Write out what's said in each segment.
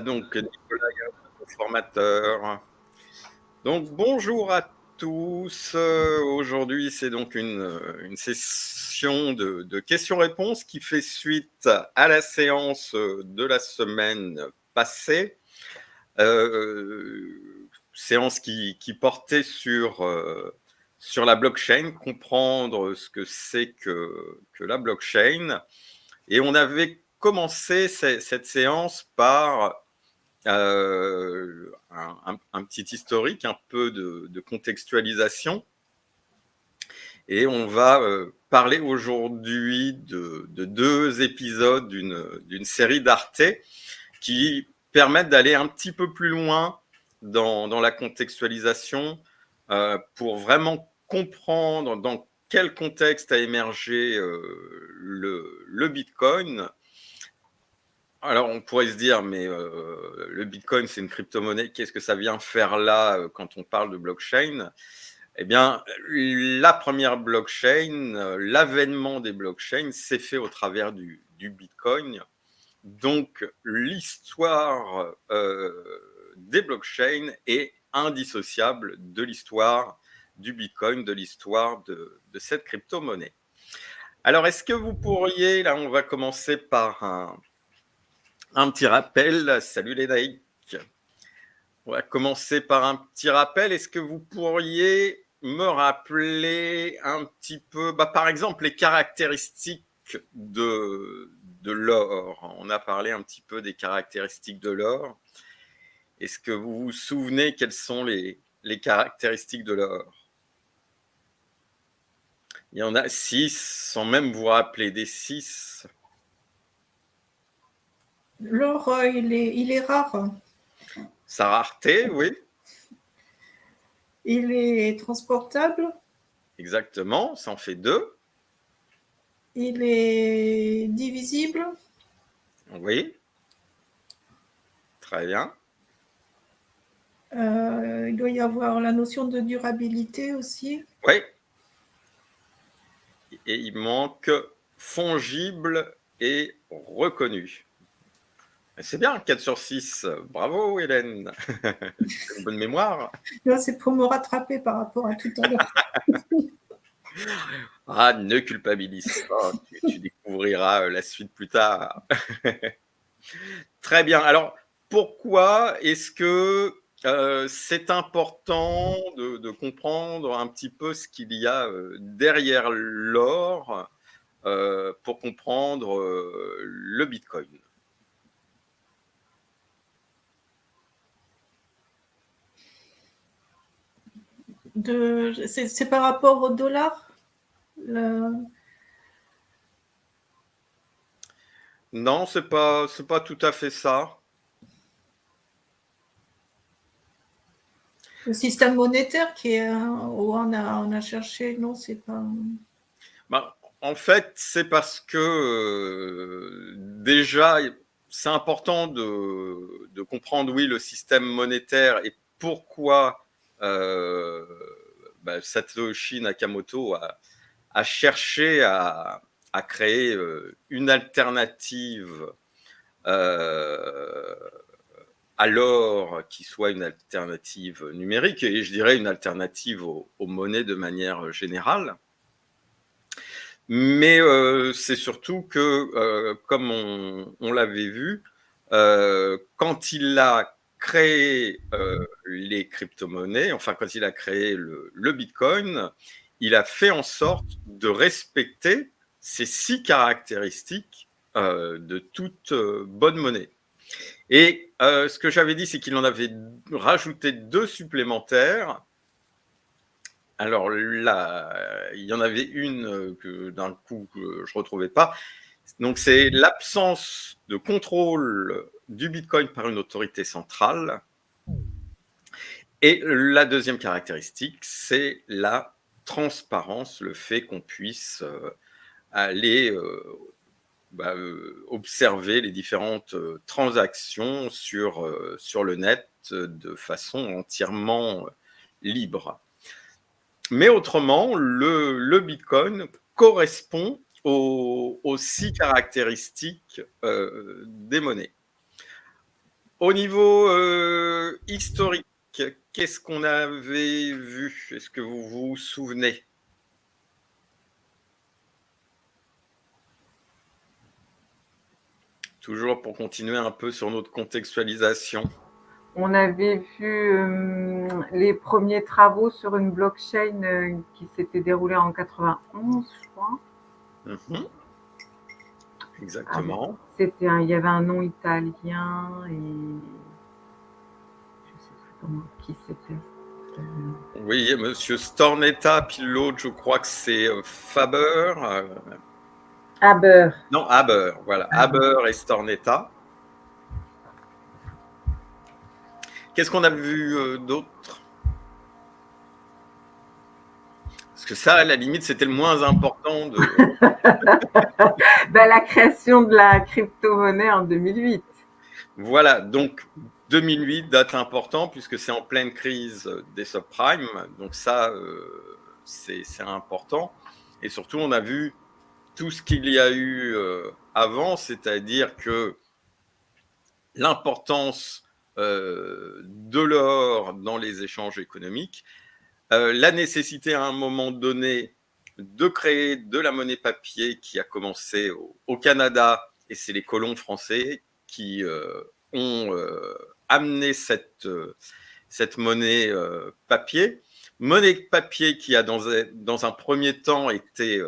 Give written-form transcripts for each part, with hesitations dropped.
Donc, Nicolas, notre formateur. Donc, bonjour à tous. Aujourd'hui, c'est donc une session de questions-réponses qui fait suite à la séance de la semaine passée. Séance qui portait sur la blockchain, comprendre ce que c'est que la blockchain. Et on avait commencé cette séance par un petit historique, un peu de contextualisation. Et on va parler aujourd'hui de deux épisodes d'une série d'Arte qui permettent d'aller un petit peu plus loin dans la contextualisation pour vraiment comprendre dans quel contexte a émergé le Bitcoin. Alors, on pourrait se dire, mais le Bitcoin, c'est une crypto-monnaie, qu'est-ce que ça vient faire là quand on parle de blockchain? Eh bien, la première blockchain, l'avènement des blockchains s'est fait au travers du Bitcoin. Donc, l'histoire des blockchains est indissociable de l'histoire du Bitcoin, de l'histoire de cette crypto-monnaie. Alors, est-ce que vous pourriez, là, on va commencer par un petit rappel. Salut les laïcs. On va commencer par un petit rappel. Est-ce que vous pourriez me rappeler un petit peu, par exemple, les caractéristiques de l'or? On a parlé un petit peu des caractéristiques de l'or. Est-ce que vous vous souvenez quelles sont les caractéristiques de l'or? Il y en a 6, sans même vous rappeler des 6. L'or, il est rare. Sa rareté, oui. Il est transportable. Exactement, ça en fait 2. Il est divisible. Oui. Très bien. Il doit y avoir la notion de durabilité aussi. Oui. Et il manque fongible et reconnu. C'est bien, 4 sur 6. Bravo, Hélène. Une bonne mémoire. Là, c'est pour me rattraper par rapport à tout à l'heure. Ah, ne culpabilise pas. Tu découvriras la suite plus tard. Très bien. Alors, pourquoi est-ce que c'est important de comprendre un petit peu ce qu'il y a derrière l'or pour comprendre le Bitcoin? C'est par rapport au dollar. Non, c'est pas tout à fait ça. Le système monétaire qui est où on a cherché, non, c'est pas. En fait, c'est parce que déjà, c'est important de comprendre, oui, le système monétaire et pourquoi Satoshi Nakamoto a cherché à créer une alternative à l'or qui soit une alternative numérique et je dirais une alternative aux monnaies de manière générale. Mais c'est surtout que, comme on l'avait vu, quand il a créé les crypto-monnaies, enfin quand il a créé le Bitcoin, il a fait en sorte de respecter ces 6 caractéristiques de toute bonne monnaie. Et ce que j'avais dit, c'est qu'il en avait rajouté 2 supplémentaires. Alors là, il y en avait une que d'un coup je ne retrouvais pas. Donc c'est l'absence de contrôle du Bitcoin par une autorité centrale. Et la deuxième caractéristique, c'est la transparence, le fait qu'on puisse aller observer les différentes transactions sur le net de façon entièrement libre. Mais autrement, le Bitcoin correspond aux 6 caractéristiques des monnaies. Au niveau historique, qu'est-ce qu'on avait vu? Est-ce que vous vous souvenez? Toujours pour continuer un peu sur notre contextualisation. On avait vu les premiers travaux sur une blockchain qui s'était déroulée en 91, je crois. Mhm. Exactement. Il y avait un nom italien et je sais plus comment qui c'était. Oui, Monsieur Stornetta, puis l'autre, je crois que c'est Faber. Haber. Non, Haber, voilà. Haber et Stornetta. Qu'est-ce qu'on a vu d'autre? Parce que ça, à la limite, c'était le moins important de. La création de la crypto-monnaie en 2008. Voilà, donc 2008, date importante, puisque c'est en pleine crise des subprimes. Donc ça, c'est important. Et surtout, on a vu tout ce qu'il y a eu avant, c'est-à-dire que l'importance de l'or dans les échanges économiques, la nécessité à un moment donné de créer de la monnaie papier qui a commencé au Canada, et c'est les colons français qui ont amené cette monnaie papier. Monnaie papier qui a dans un premier temps été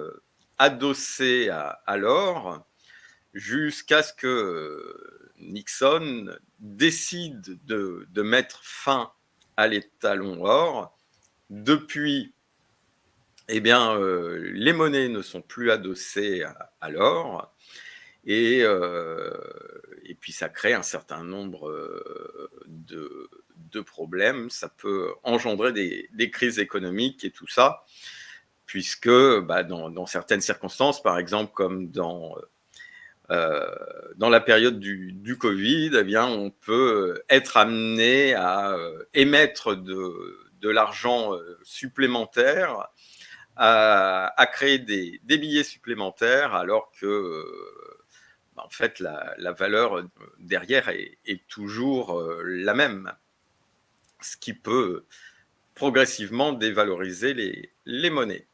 adossée à l'or, jusqu'à ce que Nixon décide de mettre fin à l'étalon or. Depuis, eh bien, les monnaies ne sont plus adossées à l'or, et puis ça crée un certain nombre de problèmes. Ça peut engendrer des crises économiques et tout ça, puisque dans certaines circonstances, par exemple comme dans la période du Covid, eh bien, on peut être amené à émettre de l'argent supplémentaire, à créer des billets supplémentaires, alors que en fait la valeur derrière est toujours la même, ce qui peut progressivement dévaloriser les monnaies.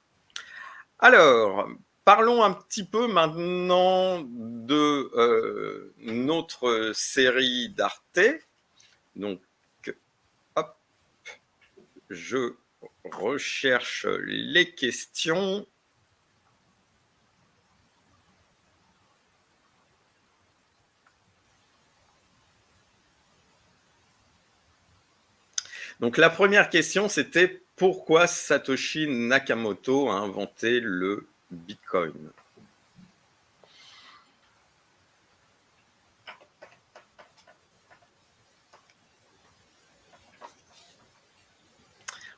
Alors, parlons un petit peu maintenant de notre série d'Arte. Donc, hop, je recherche les questions. Donc, la première question, c'était pourquoi Satoshi Nakamoto a inventé le Bitcoin?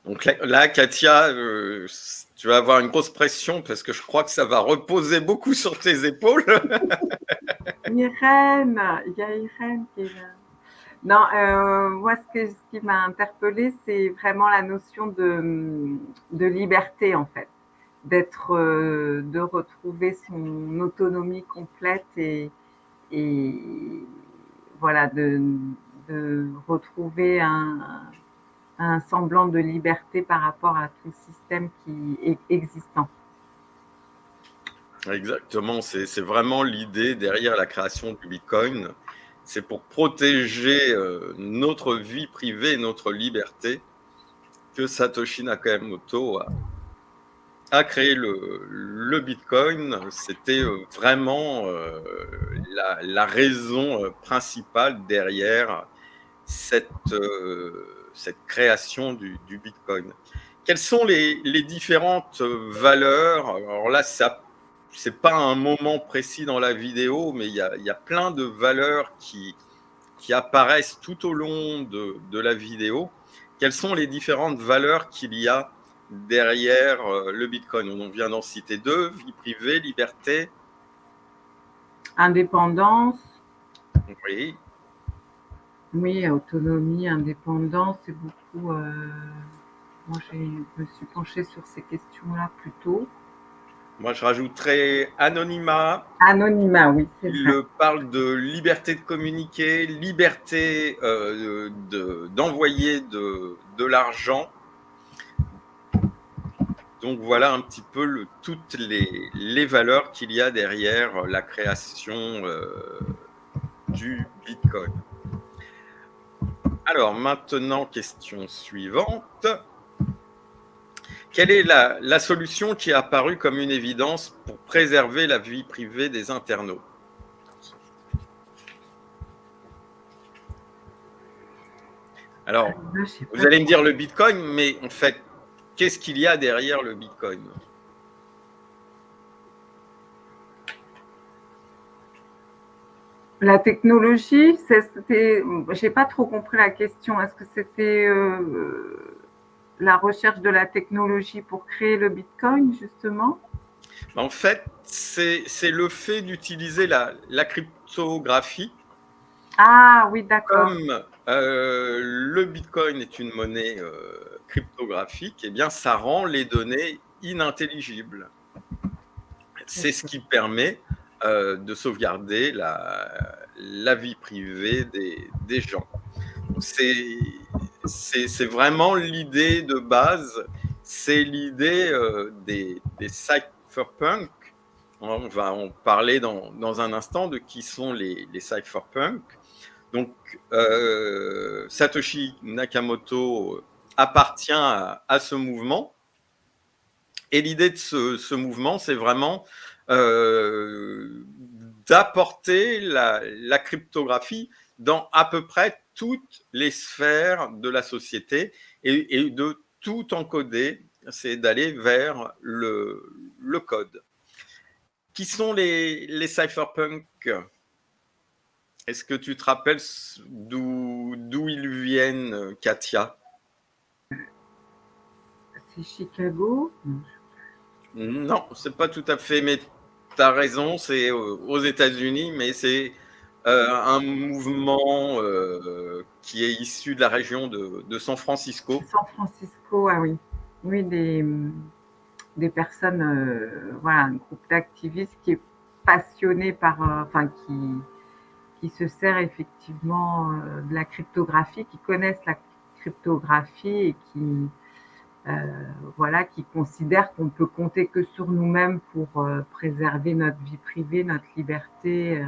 Donc là, Katia, tu vas avoir une grosse pression parce que je crois que ça va reposer beaucoup sur tes épaules. Irène, il y a Irène qui est là. Non, moi, ce qui m'a interpellée, c'est vraiment la notion de liberté, en fait, de retrouver son autonomie complète et voilà, de retrouver un semblant de liberté par rapport à tout le système qui est existant. Exactement, c'est vraiment l'idée derrière la création du Bitcoin. C'est pour protéger notre vie privée, notre liberté, que Satoshi Nakamoto a créé le Bitcoin. C'était vraiment la raison principale derrière cette création du Bitcoin. Quelles sont les différentes valeurs? Alors là, c'est pas un moment précis dans la vidéo, mais il y a plein de valeurs qui apparaissent tout au long de la vidéo. Quelles sont les différentes valeurs qu'il y a derrière le Bitcoin? On vient d'en citer deux: vie privée, liberté. Indépendance. Oui. Oui, autonomie, indépendance, c'est beaucoup. Moi, je me suis penchée sur ces questions-là plus tôt. Moi, je rajouterais anonymat. Anonymat, oui, c'est Il vrai. parle de liberté de communiquer, liberté d'envoyer de l'argent. Donc voilà un petit peu toutes les valeurs qu'il y a derrière la création du Bitcoin. Alors maintenant, question suivante. Quelle est la solution qui est apparue comme une évidence pour préserver la vie privée des internautes? Alors, Je sais vous pas. allez me dire le Bitcoin, mais en fait, qu'est-ce qu'il y a derrière le Bitcoin? La technologie, c'était, j'ai pas trop compris la question. Est-ce que c'était la recherche de la technologie pour créer le Bitcoin, justement? En fait, c'est le fait d'utiliser la cryptographie. Ah oui, d'accord. Comme le Bitcoin est une monnaie cryptographique, eh bien, ça rend les données inintelligibles. C'est ce qui permet de sauvegarder la vie privée des gens. C'est vraiment l'idée de base, c'est l'idée des cypherpunks. On va en parler dans un instant de qui sont les cypherpunks. Donc, Satoshi Nakamoto appartient à ce mouvement. Et l'idée de ce mouvement, c'est vraiment d'apporter la cryptographie dans à peu près toutes les sphères de la société et de tout encoder, c'est d'aller vers le code. Qui sont les cypherpunks? Est-ce que tu te rappelles d'où ils viennent, Katia? C'est Chicago. Non, c'est pas tout à fait, mais tu as raison, c'est aux États-Unis, mais c'est un mouvement qui est issu de la région de San Francisco. San Francisco, ah oui. Oui, des personnes, voilà, un groupe d'activistes qui est passionné par, enfin, qui se sert effectivement de la cryptographie, qui connaissent la cryptographie et qui, voilà, qui considèrent qu'on peut compter que sur nous-mêmes pour préserver notre vie privée, notre liberté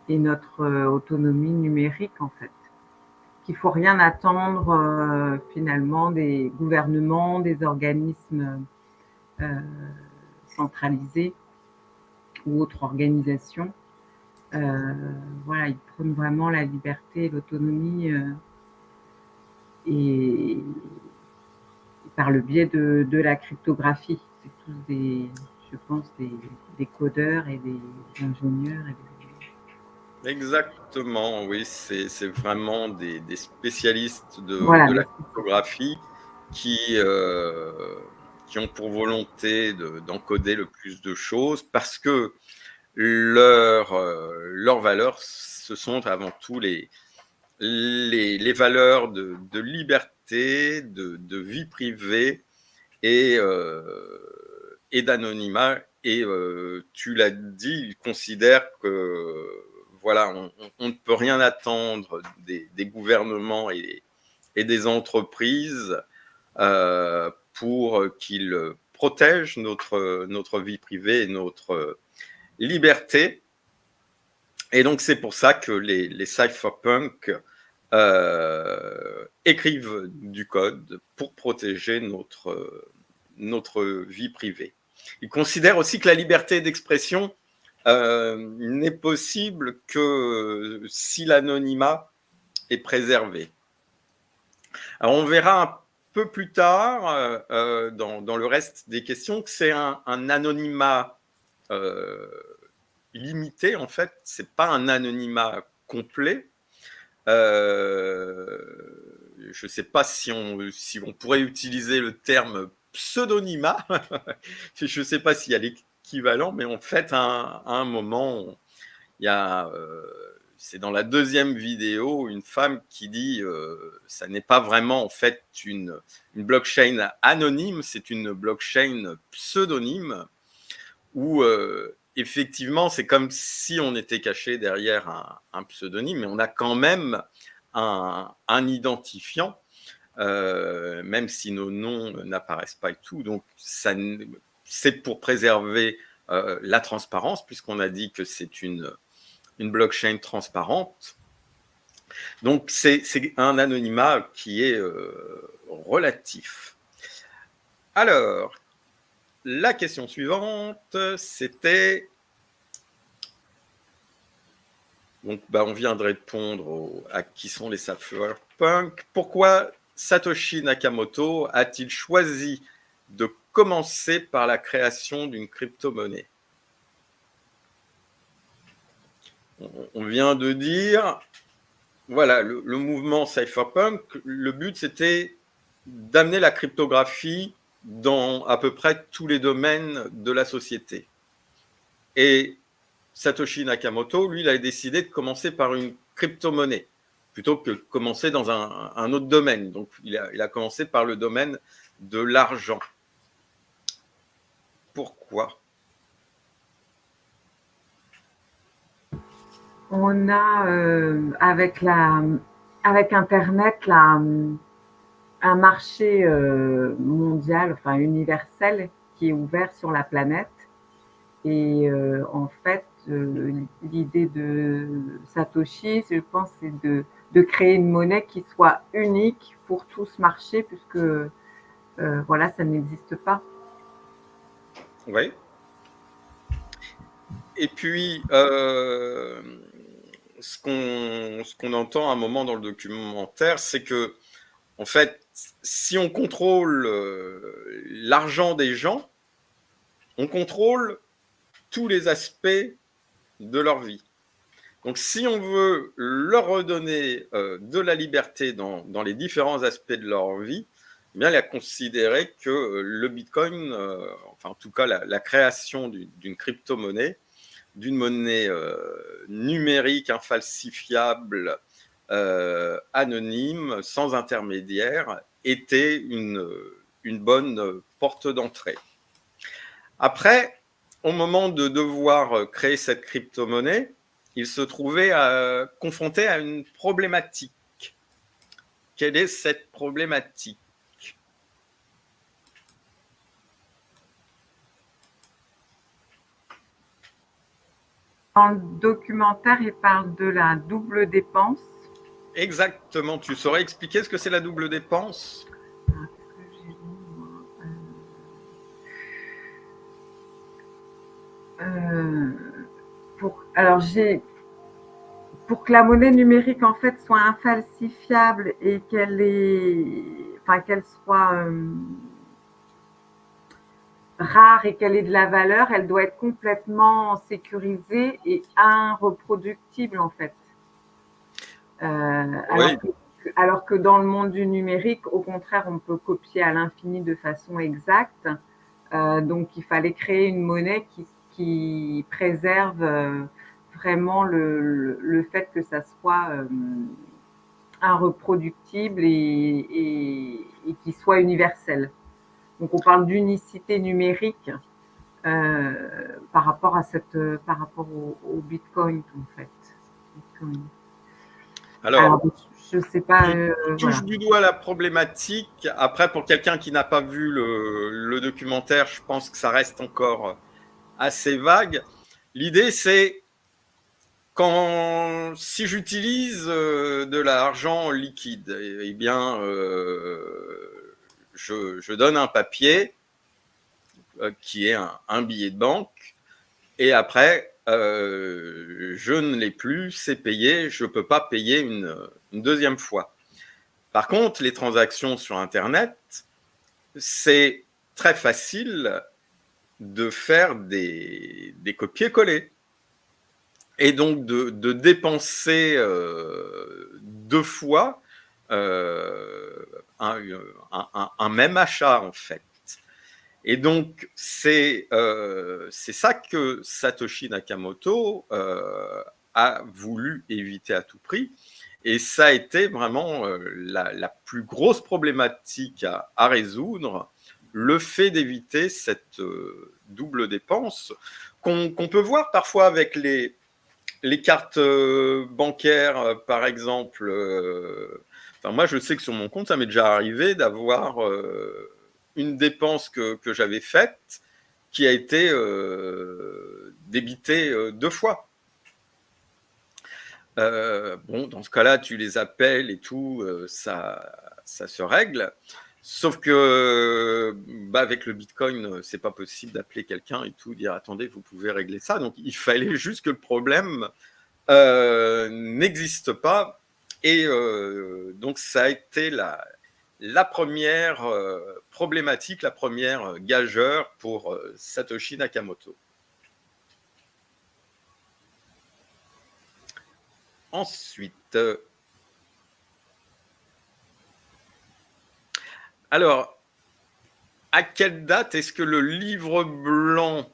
et notre autonomie numérique en fait. Qu'il faut rien attendre finalement des gouvernements, des organismes centralisés ou autres organisations. Voilà, ils prônent vraiment la liberté et l'autonomie et par le biais de la cryptographie. C'est tous des, je pense, des codeurs et des ingénieurs. Exactement, oui, c'est vraiment des spécialistes Voilà, de la cryptographie qui ont pour volonté d'encoder le plus de choses parce que leurs valeurs, ce sont avant tout les valeurs de liberté, de vie privée et d'anonymat. Et tu l'as dit, ils considèrent que voilà, on ne peut rien attendre des gouvernements et des entreprises pour qu'ils protègent notre vie privée et notre liberté. Et donc, c'est pour ça que les cypherpunks écrivent du code pour protéger notre vie privée. Ils considèrent aussi que la liberté d'expression n'est possible que si l'anonymat est préservé. Alors, on verra un peu plus tard dans le reste des questions que c'est un anonymat limité, en fait, c'est pas un anonymat complet. Je ne sais pas si on pourrait utiliser le terme pseudonymat. Je ne sais pas s'il y a l'équivalent, mais en fait, à un moment, il y a, c'est dans la deuxième vidéo, une femme qui dit ça n'est pas vraiment en fait une blockchain anonyme, c'est une blockchain pseudonyme. où effectivement, c'est comme si on était caché derrière un pseudonyme, mais on a quand même un identifiant, même si nos noms n'apparaissent pas et tout. Donc, c'est pour préserver la transparence, puisqu'on a dit que c'est une blockchain transparente. Donc, c'est un anonymat qui est relatif. Alors, la question suivante, c'était... Donc, on vient de répondre à qui sont les cypherpunks. Pourquoi Satoshi Nakamoto a-t-il choisi de commencer par la création d'une crypto-monnaie? On vient de dire, voilà, le mouvement cypherpunk, le but c'était d'amener la cryptographie dans à peu près tous les domaines de la société. Et Satoshi Nakamoto, lui, il a décidé de commencer par une crypto-monnaie plutôt que de commencer dans un autre domaine. Donc, il a commencé par le domaine de l'argent. Pourquoi? On a, avec Internet, un marché mondial, enfin universel, qui est ouvert sur la planète. Et en fait, l'idée de Satoshi, je pense, c'est de créer une monnaie qui soit unique pour tout ce marché, puisque voilà, ça n'existe pas. Oui. Et puis, ce qu'on entend à un moment dans le documentaire, c'est que, en fait, si on contrôle l'argent des gens, on contrôle tous les aspects de leur vie. Donc, si on veut leur redonner de la liberté dans les différents aspects de leur vie, eh bien, il a considéré que le Bitcoin, enfin en tout cas la création d'une crypto-monnaie, d'une monnaie numérique, infalsifiable, anonyme, sans intermédiaire, était une bonne porte d'entrée. Après, au moment de devoir créer cette crypto-monnaie, il se trouvait confronté à une problématique. Quelle est cette problématique? Dans le documentaire, il parle de la double dépense. Exactement. Tu saurais expliquer ce que c'est la double dépense? Pour que la monnaie numérique en fait soit infalsifiable et qu'elle soit rare et qu'elle ait de la valeur, elle doit être complètement sécurisée et irreproductible en fait. Oui. Alors que dans le monde du numérique, au contraire, on peut copier à l'infini de façon exacte. Donc, il fallait créer une monnaie qui préserve vraiment le fait que ça soit irreproductible et qui soit universel. Donc, on parle d'unicité numérique par rapport au Bitcoin, en fait. Bitcoin. Alors, je sais pas. Tu touches du doigt la problématique. Après, pour quelqu'un qui n'a pas vu le documentaire, je pense que ça reste encore assez vague. L'idée, c'est si j'utilise de l'argent liquide, eh bien, je donne un papier qui est un billet de banque, et après, je ne l'ai plus, c'est payé, je ne peux pas payer une deuxième fois. Par contre, les transactions sur Internet, c'est très facile de faire des copier-coller. Et donc de dépenser deux fois un même achat, en fait. Et donc, c'est ça que Satoshi Nakamoto a voulu éviter à tout prix. Et ça a été vraiment la plus grosse problématique à résoudre, le fait d'éviter cette double dépense qu'on peut voir parfois avec les cartes bancaires, par exemple. Enfin, moi, je sais que sur mon compte, ça m'est déjà arrivé d'avoir une dépense que j'avais faite qui a été débitée 2 fois. Bon, dans ce cas-là, tu les appelles et tout, ça se règle. Sauf que avec le Bitcoin, c'est pas possible d'appeler quelqu'un et tout, dire attendez, vous pouvez régler ça. Donc il fallait juste que le problème n'existe pas. Et donc ça a été la première problématique, la première gageure pour Satoshi Nakamoto. Ensuite, alors, à quelle date est-ce que le livre blanc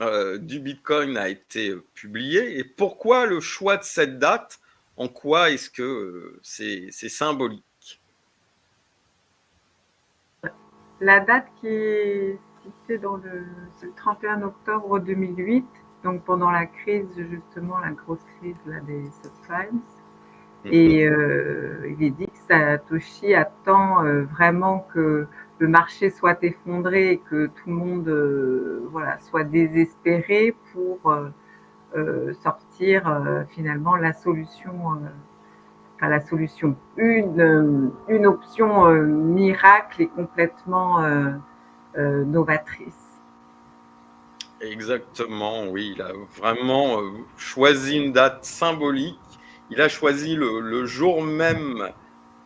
du Bitcoin a été publié et pourquoi le choix de cette date? En quoi est-ce que c'est symbolique? La date qui est citée c'est le 31 octobre 2008, donc pendant la crise, justement, la grosse crise là, des subprimes. Et il est dit que Satoshi attend vraiment que le marché soit effondré et que tout le monde soit désespéré pour sortir finalement la solution, une option miracle et complètement novatrice. Exactement, oui, il a vraiment choisi une date symbolique. Il a choisi le jour même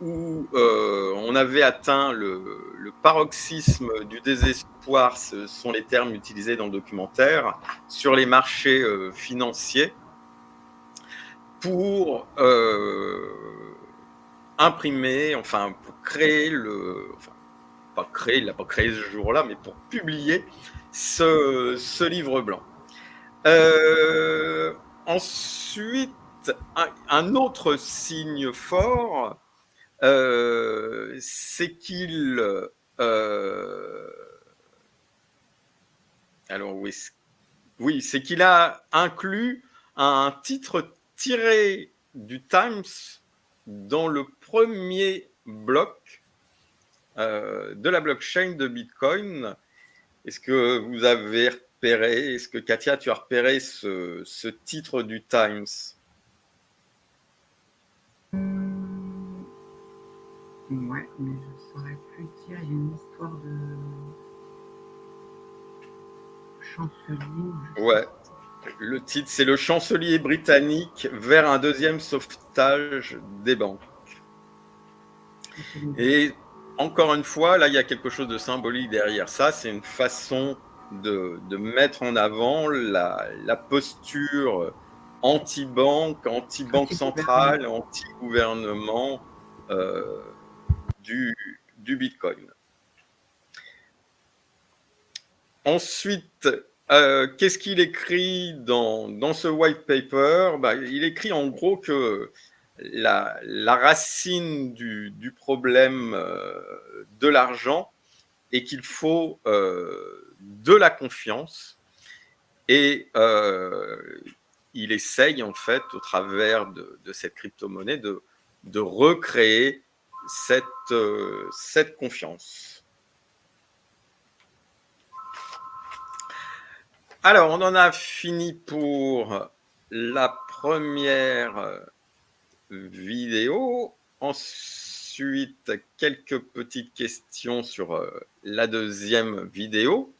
où on avait atteint le paroxysme du désespoir, ce sont les termes utilisés dans le documentaire, sur les marchés financiers, pour imprimer, enfin pour créer il l'a pas créé ce jour-là, mais pour publier ce livre blanc. Ensuite, un autre signe fort, c'est qu'il alors oui, c'est qu'il a inclus un titre tiré du Times dans le premier bloc de la blockchain de Bitcoin. Est-ce que vous avez repéré, est-ce que Katia, tu as repéré ce titre du Times? Ouais, mais je ne saurais plus dire. Il y a une histoire de chancelier. Ouais. Le titre, c'est le chancelier britannique vers un deuxième sauvetage des banques. Et encore une fois, là, il y a quelque chose de symbolique derrière ça. C'est une façon de mettre en avant la posture anti-banque, anti-banque centrale, anti-gouvernement du Bitcoin. Ensuite, qu'est-ce qu'il écrit dans ce white paper? Il écrit en gros que la racine du problème de l'argent est qu'il faut de la confiance, et il essaye en fait au travers de cette crypto-monnaie de recréer cette confiance. Alors, on en a fini pour la première vidéo. Ensuite, quelques petites questions sur la deuxième vidéo.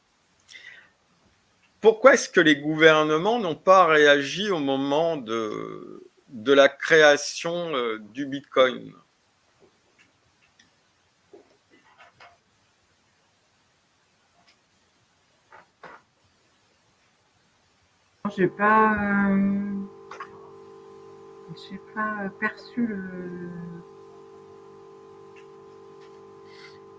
Pourquoi est-ce que les gouvernements n'ont pas réagi au moment de la création du Bitcoin ? J'ai pas perçu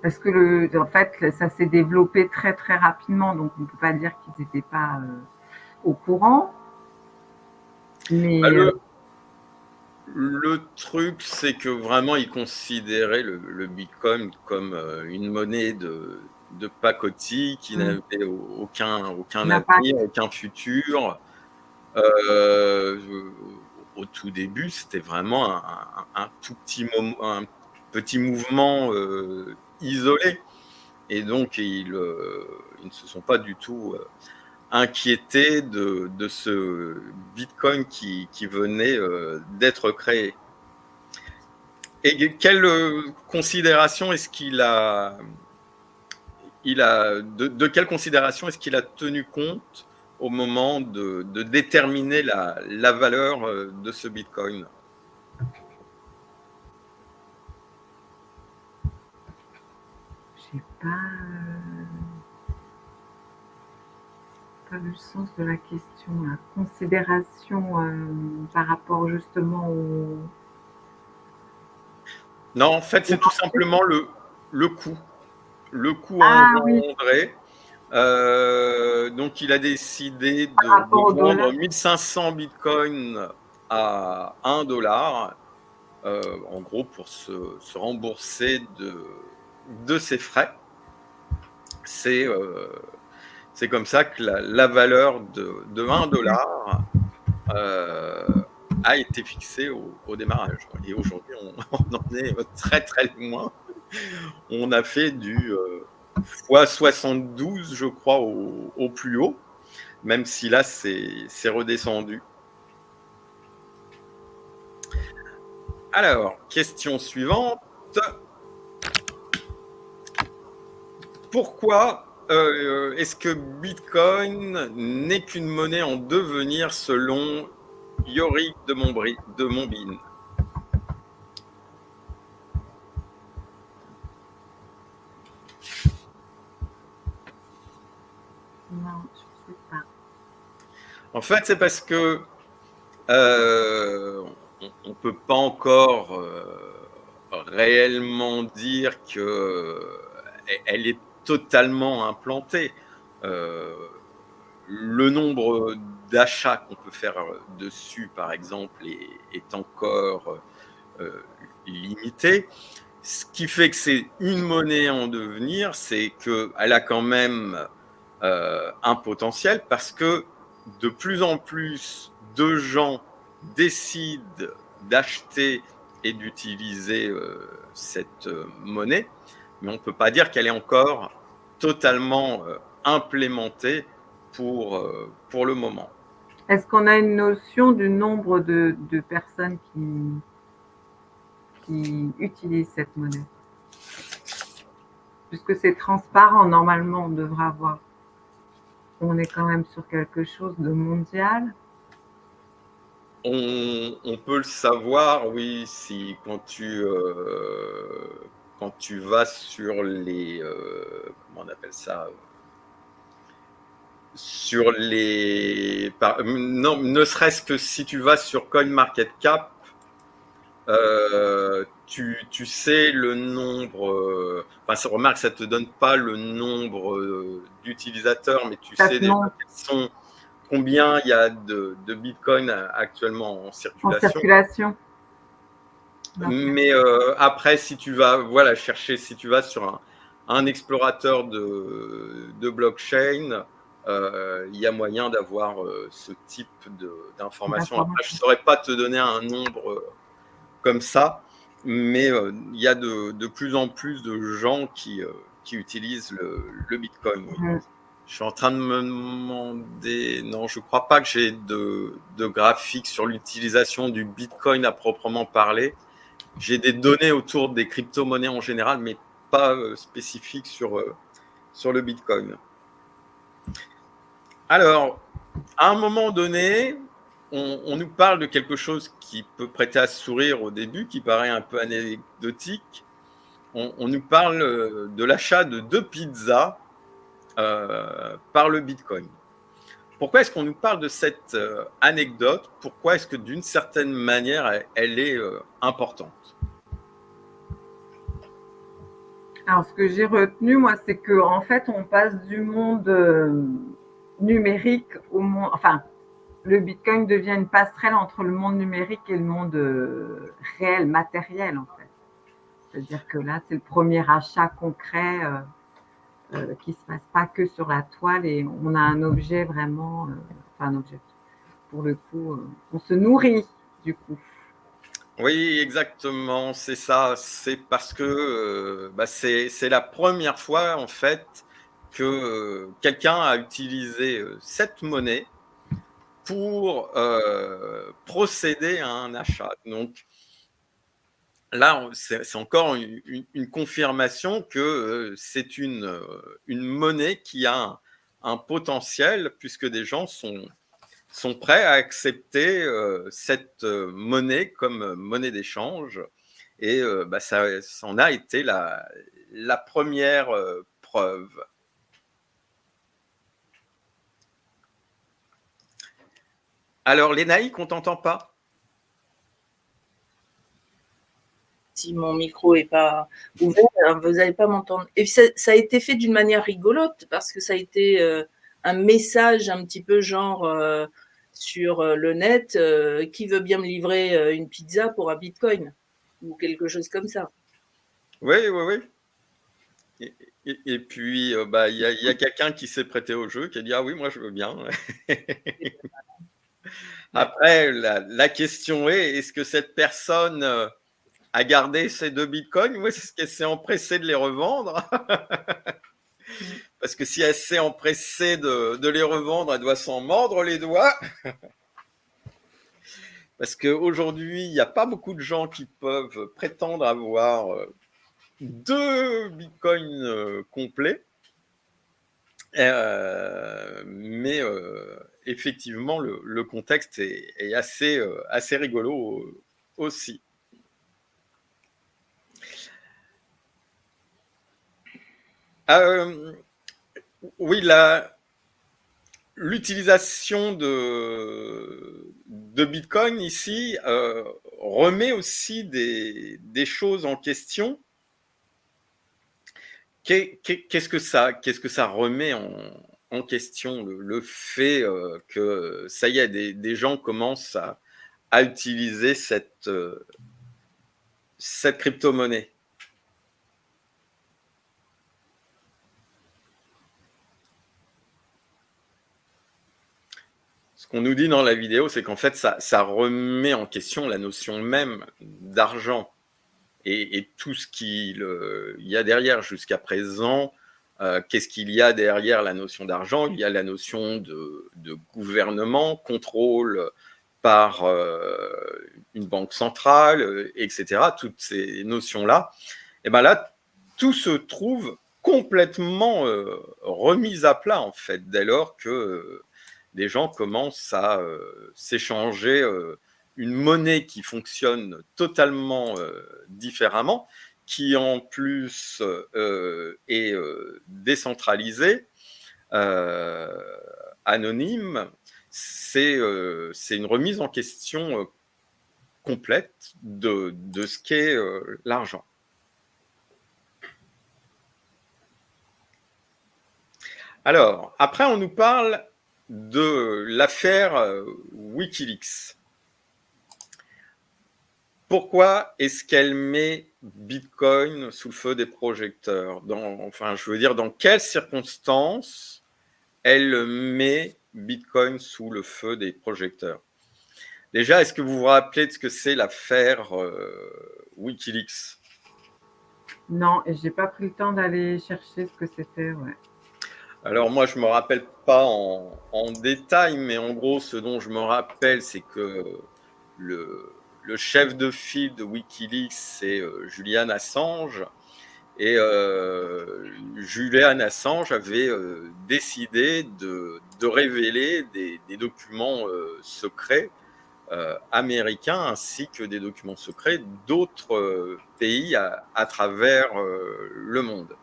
parce que en fait, ça s'est développé très très rapidement, donc on ne peut pas dire qu'ils n'étaient pas au courant. Mais le truc, c'est que vraiment, ils considéraient le Bitcoin comme une monnaie de pacotille, qui n'avait aucun N'a pas- avenir, aucun futur. Au tout début, c'était vraiment un tout petit mouvement isolé. Et donc, ils ne se sont pas du tout inquiétés de ce Bitcoin qui venait d'être créé. Et quelle considération est-ce qu'il a, de quelle considération est-ce qu'il a tenu compte au moment de déterminer la valeur de ce Bitcoin? J'ai pas vu le sens de la question. La considération par rapport justement au... Non, en fait, c'est tout simplement le coût. Le coût Ah oui, engendré. Donc, il a décidé par rapport au de vendre dollar. 1500 bitcoins à 1 dollar, en gros, pour se rembourser de ses frais. C'est comme ça que la valeur de 1 dollar a été fixée au démarrage. Et aujourd'hui, on en est très, très loin. On a fait du fois 72, je crois, au plus haut, même si là, c'est redescendu. Alors, question suivante. Pourquoi est-ce que Bitcoin n'est qu'une monnaie en devenir selon Yorick de Montbine? Non, je sais pas. En fait, c'est parce que on ne peut pas encore réellement dire qu'elle est totalement implantée. Le nombre d'achats qu'on peut faire dessus, par exemple, est encore limité. Ce qui fait que c'est une monnaie en devenir, c'est qu'elle a quand même un potentiel parce que de plus en plus de gens décident d'acheter et d'utiliser cette monnaie, mais on ne peut pas dire qu'elle est encore totalement implémentée pour le moment. Est-ce qu'on a une notion du nombre de personnes qui utilisent cette monnaie? Puisque c'est transparent, normalement, on devrait avoir. On est quand même sur quelque chose de mondial. On peut le savoir, oui, si quand tu vas sur les comment on appelle ça, sur les non, ne serait-ce que si tu vas sur CoinMarketCap, tu sais le nombre. Enfin, remarque, ça te donne pas le nombre d'utilisateurs, mais tu sais déjà combien il y a de Bitcoin actuellement en En circulation. Mais après, si tu vas chercher, si tu vas sur un explorateur de blockchain, il y a moyen d'avoir ce type d'informations. Après, je ne saurais pas te donner un nombre comme ça, mais il y a de plus en plus de gens qui utilisent le Bitcoin. Oui. Je suis en train de me demander, non, je ne crois pas que j'ai de graphique sur l'utilisation du Bitcoin à proprement parler. J'ai des données autour des crypto-monnaies en général, mais pas spécifiques sur le Bitcoin. Alors, à un moment donné, on nous parle de quelque chose qui peut prêter à sourire au début, qui paraît un peu anecdotique. On nous parle de l'achat de 2 pizzas par le Bitcoin. Pourquoi est-ce qu'on nous parle de cette anecdote? Pourquoi est-ce que d'une certaine manière, elle est importante? Alors, ce que j'ai retenu, moi, c'est qu'en fait, on passe du monde numérique au monde... Enfin, le Bitcoin devient une passerelle entre le monde numérique et le monde réel, matériel, en fait. C'est-à-dire que là, c'est le premier achat concret qui se passe pas que sur la toile et on a un objet vraiment, enfin un objet. Pour le coup, on se nourrit du coup. Oui, exactement, c'est ça. C'est parce que c'est la première fois en fait que quelqu'un a utilisé cette monnaie pour procéder à un achat. Donc là, c'est encore une confirmation que c'est une monnaie qui a un potentiel puisque des gens sont prêts à accepter cette monnaie comme monnaie d'échange. Et ça en a été la première preuve. Alors, Lénaïque, on t'entend pas? Si mon micro n'est pas ouvert, vous n'allez pas m'entendre. Et ça a été fait d'une manière rigolote parce que ça a été un message un petit peu genre sur le net, qui veut bien me livrer une pizza pour un bitcoin ou quelque chose comme ça. Oui, oui, oui. Et puis, il y a quelqu'un qui s'est prêté au jeu, qui a dit ah oui, moi je veux bien. Après, la question est-ce que cette personne a gardé ses 2 bitcoins ou est-ce qu'elle s'est empressée de les revendre? Parce que si elle s'est empressée de les revendre, elle doit s'en mordre les doigts. Parce qu'aujourd'hui, il n'y a pas beaucoup de gens qui peuvent prétendre avoir 2 bitcoins complets. Mais effectivement, le contexte est assez rigolo aussi. Oui, l'utilisation de Bitcoin ici remet aussi des choses en question. Qu'est-ce que ça remet en question, le fait que ça y est, des gens commencent à utiliser cette crypto-monnaie? Ce qu'on nous dit dans la vidéo, c'est qu'en fait, ça remet en question la notion même d'argent et tout ce qu'il y a derrière jusqu'à présent. Qu'est-ce qu'il y a derrière la notion d'argent? Il y a la notion de gouvernement, contrôle par une banque centrale, etc. Toutes ces notions-là. Et bien là, tout se trouve complètement remis à plat, en fait, dès lors que des gens commencent à s'échanger une monnaie qui fonctionne totalement différemment, qui en plus est décentralisée, anonyme. C'est une remise en question complète de ce qu'est l'argent. Alors, après, on nous parle de l'affaire Wikileaks. Pourquoi est-ce qu'elle met Bitcoin sous le feu des projecteurs? Je veux dire, dans quelles circonstances elle met Bitcoin sous le feu des projecteurs? Déjà, est-ce que vous vous rappelez de ce que c'est l'affaire Wikileaks? Non, et j'ai pas pris le temps d'aller chercher ce que c'était, ouais. Alors moi, je me rappelle pas en détail, mais en gros, ce dont je me rappelle, c'est que le chef de file de Wikileaks, c'est Julian Assange. Et Julian Assange avait décidé de révéler des documents secrets américains ainsi que des documents secrets d'autres pays à travers le monde.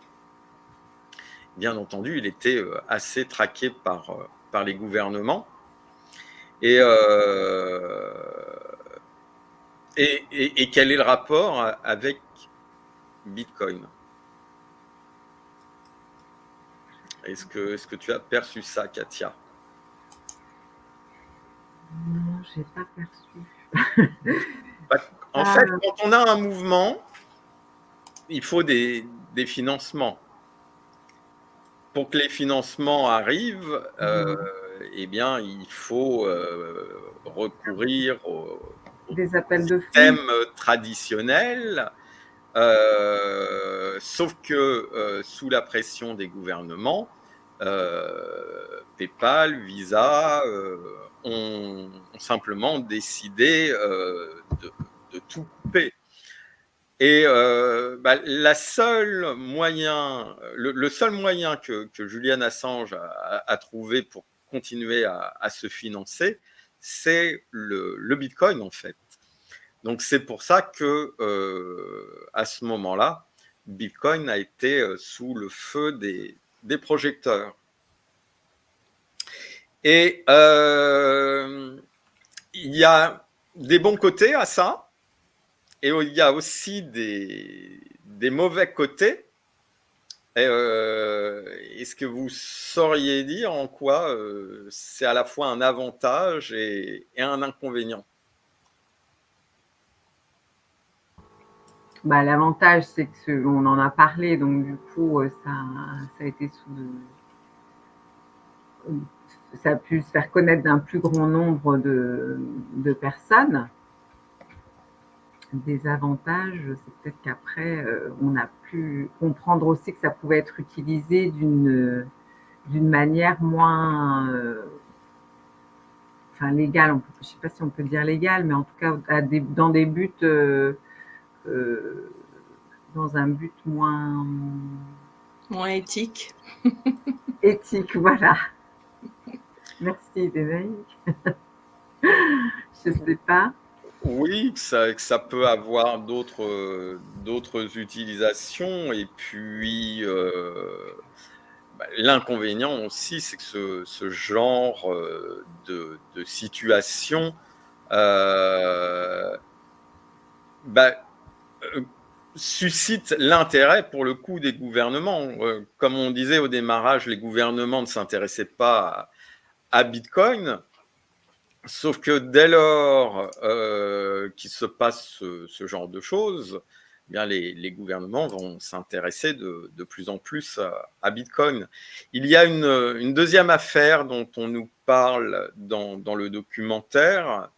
Bien entendu, il était assez traqué par les gouvernements. Et quel est le rapport avec Bitcoin? Est-ce que tu as perçu ça, Katia? Non, je n'ai pas perçu. En fait, quand on a un mouvement, il faut des financements. pour que les financements arrivent, eh bien, il faut recourir Des appels de fonds. système traditionnel, sauf que sous la pression des gouvernements, PayPal, Visa ont simplement décidé de tout couper. Et le seul moyen que Julian Assange a trouvé pour continuer à se financer, c'est le Bitcoin en fait. Donc c'est pour ça que à ce moment-là, Bitcoin a été sous le feu des projecteurs. Et il y a des bons côtés à ça, et il y a aussi des mauvais côtés. Est-ce que vous sauriez dire en quoi c'est à la fois un avantage et un inconvénient? L'avantage, c'est qu'on en a parlé, donc du coup, ça a été ça a pu se faire connaître d'un plus grand nombre de personnes. Des avantages, c'est peut-être qu'après, on a pu comprendre aussi que ça pouvait être utilisé d'une manière moins légale. Je ne sais pas si on peut dire légale, mais en tout cas dans des buts, dans un but moins éthique. Éthique, voilà. Merci, Dénaïque. Je ne sais pas. Oui, que ça peut avoir d'autres utilisations. Et puis, l'inconvénient aussi, c'est que ce genre de situation suscite l'intérêt pour le coup des gouvernements. Comme on disait au démarrage, les gouvernements ne s'intéressaient pas à Bitcoin. Sauf que dès lors qu'il se passe ce genre de choses, eh bien les gouvernements vont s'intéresser de plus en plus à Bitcoin. Il y a une deuxième affaire dont on nous parle dans le documentaire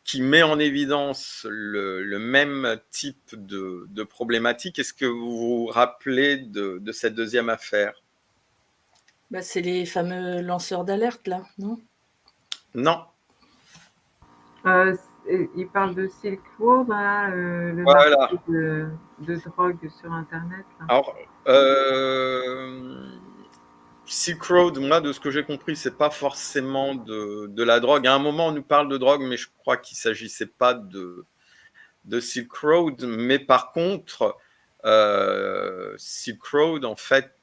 qui met en évidence le même type de problématique. Est-ce que vous vous rappelez de cette deuxième affaire? C'est les fameux lanceurs d'alerte, là, non? Non. Il parle de Silk Road, là, le Voilà. marché de drogue sur Internet. Là. Alors, Silk Road, moi, de ce que j'ai compris, c'est pas forcément de la drogue. À un moment, on nous parle de drogue, mais je crois qu'il s'agissait pas de Silk Road. Mais par contre, Silk Road, en fait,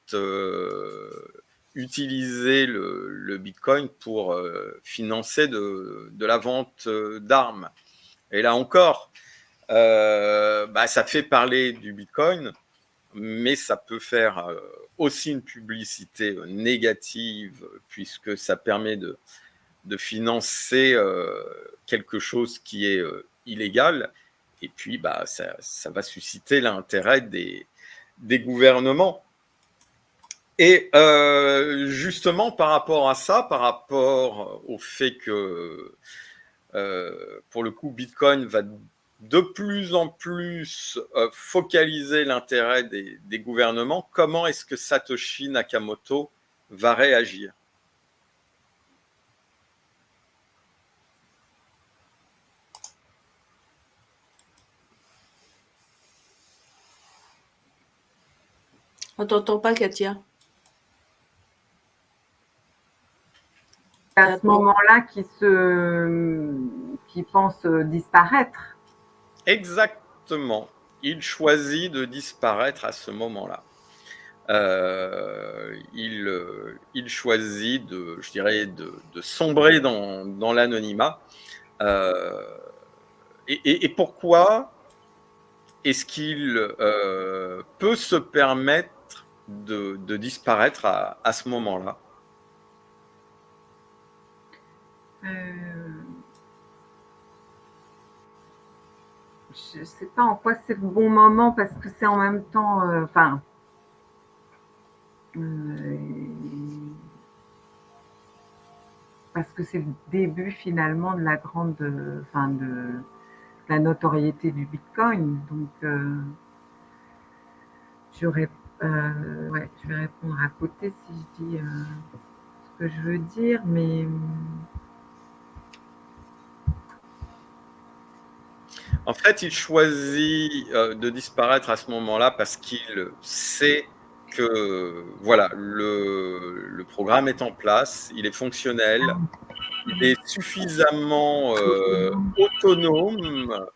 utilisait le Bitcoin pour financer de la vente d'armes. Et là encore, ça fait parler du Bitcoin, mais ça peut faire aussi une publicité négative, puisque ça permet de financer quelque chose qui est illégal. Et puis, ça va susciter l'intérêt des gouvernements. Et justement, par rapport à ça, par rapport au fait que, pour le coup, Bitcoin va de plus en plus focaliser l'intérêt des gouvernements, comment est-ce que Satoshi Nakamoto va réagir? On t'entend pas, Katia. À ce moment-là, qui pense disparaître. Exactement. Il choisit de disparaître à ce moment-là. Il choisit de sombrer dans l'anonymat. Et pourquoi est-ce qu'il peut se permettre de disparaître à ce moment-là? Je ne sais pas en quoi c'est le bon moment, parce que c'est en même temps... Parce que c'est le début finalement de la grande, enfin de la notoriété du Bitcoin. Donc, ouais, je vais répondre à côté si je dis ce que je veux dire, mais En fait, il choisit de disparaître à ce moment-là parce qu'il sait que voilà, le programme est en place, il est fonctionnel, il est suffisamment autonome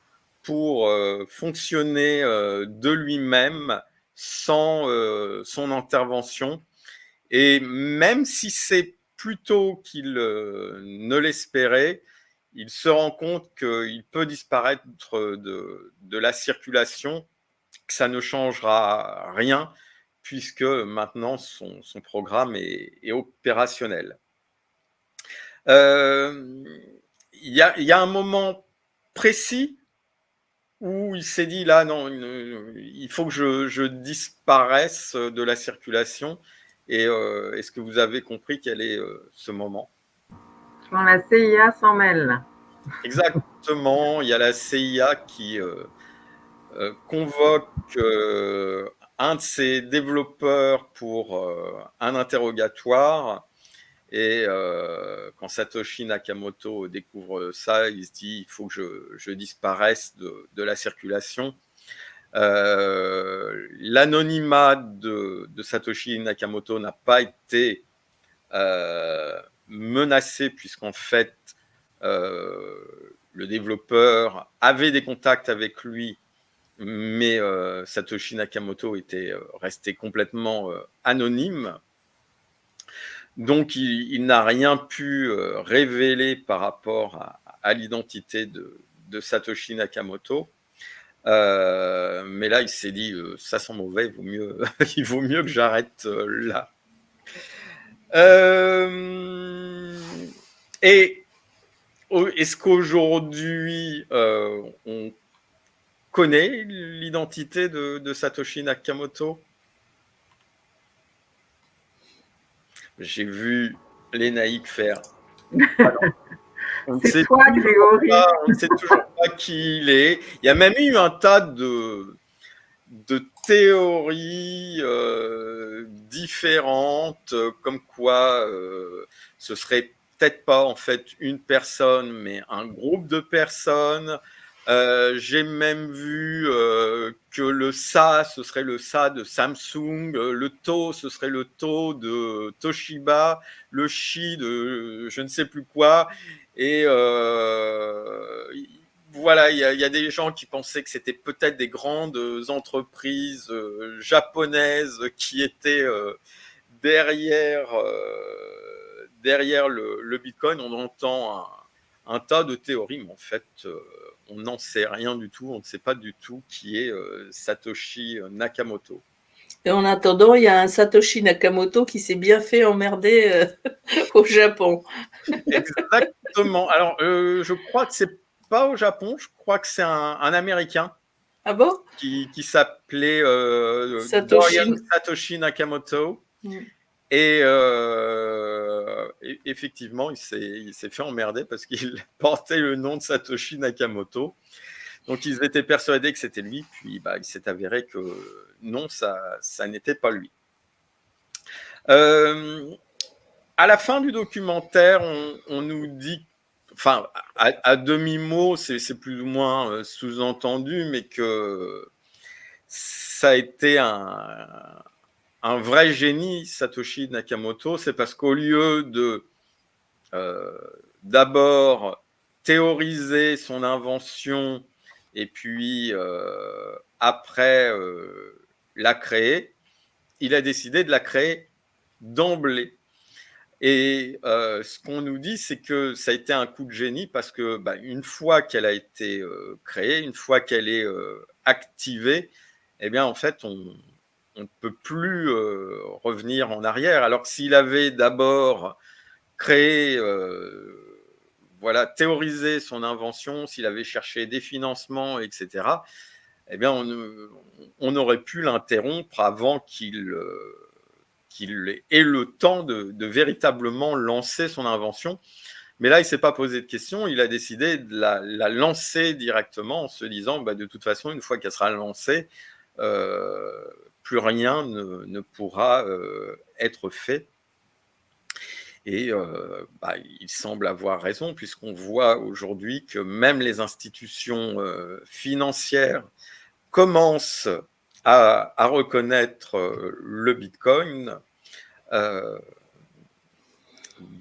pour fonctionner de lui-même sans son intervention. Et même si c'est plus tôt qu'il ne l'espérait, il se rend compte qu'il peut disparaître de la circulation, que ça ne changera rien, puisque maintenant son programme est opérationnel. Il y a un moment précis où il s'est dit, là, non, il faut que je disparaisse de la circulation. Et est-ce que vous avez compris quel est ce moment? quand la CIA s'en mêle. Exactement, il y a la CIA qui convoque un de ses développeurs pour un interrogatoire. Et quand Satoshi Nakamoto découvre ça, il se dit il faut que je disparaisse de la circulation. L'anonymat de Satoshi Nakamoto n'a pas été menacé, puisqu'en fait, le développeur avait des contacts avec lui, mais Satoshi Nakamoto était resté complètement anonyme. Donc, il n'a rien pu révéler par rapport à l'identité de Satoshi Nakamoto. Mais là, il s'est dit, ça sent mauvais, il vaut mieux que j'arrête là. Et est-ce qu'aujourd'hui, on connaît l'identité de Satoshi Nakamoto? J'ai vu les naïcs faire. C'est toi, Grégory. On ne sait toujours pas qui il est. Il y a même eu un tas de théories différentes, comme quoi ce serait peut-être pas en fait une personne, mais un groupe de personnes. J'ai même vu que le ça, ce serait le ça de Samsung, le to, ce serait le to de Toshiba, le chi de je ne sais plus quoi. Et voilà, il y a des gens qui pensaient que c'était peut-être des grandes entreprises japonaises qui étaient derrière le Bitcoin. On entend un tas de théories, mais en fait, on n'en sait rien du tout. On ne sait pas du tout qui est Satoshi Nakamoto. Et en attendant, il y a un Satoshi Nakamoto qui s'est bien fait emmerder au Japon. Exactement. Alors, je crois que c'est pas au Japon. Je crois que c'est un Américain. Ah bon? Qui s'appelait Satoshi. Dorian Satoshi Nakamoto. Et effectivement, il s'est fait emmerder parce qu'il portait le nom de Satoshi Nakamoto. Donc, ils étaient persuadés que c'était lui. Puis, il s'est avéré que non, ça n'était pas lui. À la fin du documentaire, on nous dit, enfin, à demi-mot, c'est plus ou moins sous-entendu, mais que ça a été un vrai génie, Satoshi Nakamoto. C'est parce qu'au lieu de d'abord théoriser son invention et puis après la créer, il a décidé de la créer d'emblée. Et ce qu'on nous dit, c'est que ça a été un coup de génie parce que une fois qu'elle a été créée, une fois qu'elle est activée, eh bien en fait on ne peut plus revenir en arrière. Alors que s'il avait d'abord créé, voilà, théorisé son invention, s'il avait cherché des financements, etc., eh bien on aurait pu l'interrompre avant qu'il qu'il ait le temps de véritablement lancer son invention. Mais là, il ne s'est pas posé de questions, il a décidé de la lancer directement en se disant, de toute façon, une fois qu'elle sera lancée, plus rien ne pourra être fait. Et il semble avoir raison, puisqu'on voit aujourd'hui que même les institutions financières commencent à reconnaître le Bitcoin.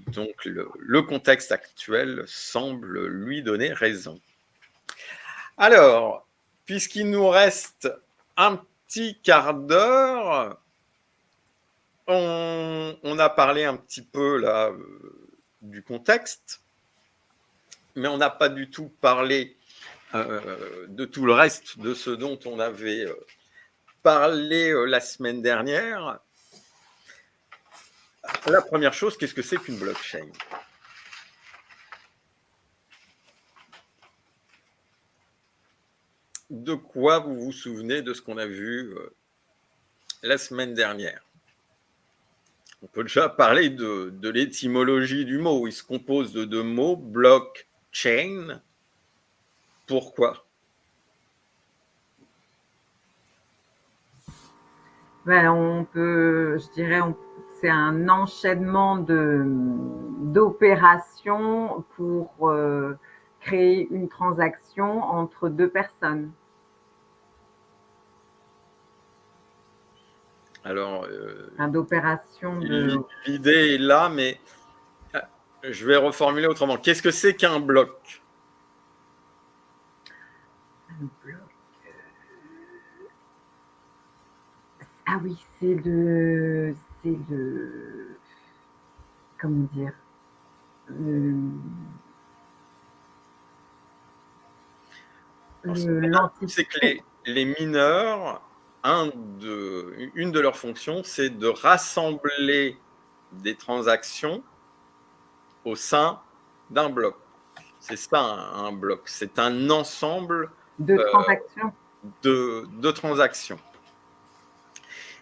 Donc le contexte actuel semble lui donner raison. Alors, puisqu'il nous reste un petit quart d'heure, on a parlé un petit peu là du contexte, mais on n'a pas du tout parlé de tout le reste de ce dont on avait parlé la semaine dernière. La première chose, qu'est-ce que c'est qu'une blockchain? De quoi vous vous souvenez de ce qu'on a vu la semaine dernière? On peut déjà parler de l'étymologie du mot. Il se compose de deux mots, blockchain. Pourquoi? C'est un enchaînement d'opérations pour créer une transaction entre deux personnes. Alors, d'opérations l'idée est là, mais je vais reformuler autrement. Qu'est-ce que c'est qu'un bloc? Un bloc. Ah oui, c'est le comment dire, c'est que les mineurs, une de leurs fonctions, c'est de rassembler des transactions au sein d'un bloc. C'est ça un bloc, c'est un ensemble de transactions. De transactions.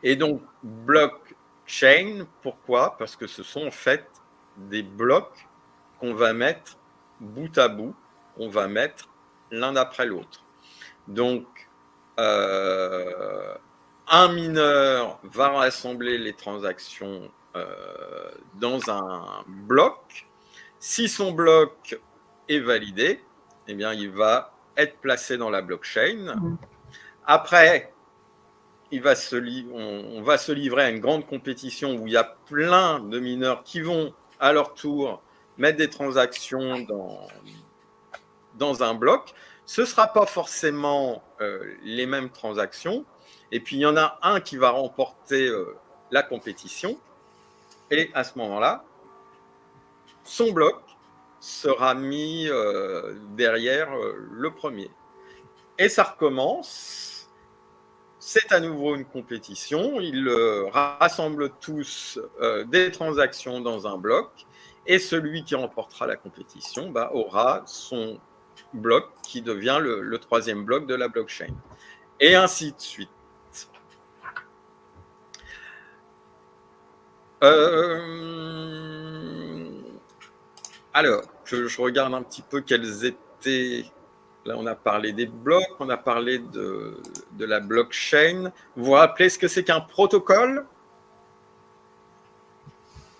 Et donc, blockchain, pourquoi? Parce que ce sont en fait des blocs qu'on va mettre bout à bout, on va mettre l'un après l'autre. Donc, un mineur va rassembler les transactions dans un bloc. Si son bloc est validé, eh bien, il va être placé dans la blockchain. Après, on va se livrer à une grande compétition où il y a plein de mineurs qui vont, à leur tour, mettre des transactions dans un bloc. Ce ne sera pas forcément les mêmes transactions. Et puis, il y en a un qui va remporter la compétition. Et à ce moment-là, son bloc sera mis derrière le premier. Et ça recommence. C'est à nouveau une compétition. Ils rassemblent tous des transactions dans un bloc. Et celui qui remportera la compétition aura son bloc qui devient le troisième bloc de la blockchain. Et ainsi de suite. Alors, je regarde un petit peu quels étaient... Là, on a parlé des blocs, on a parlé de la blockchain. Vous vous rappelez ce que c'est qu'un protocole?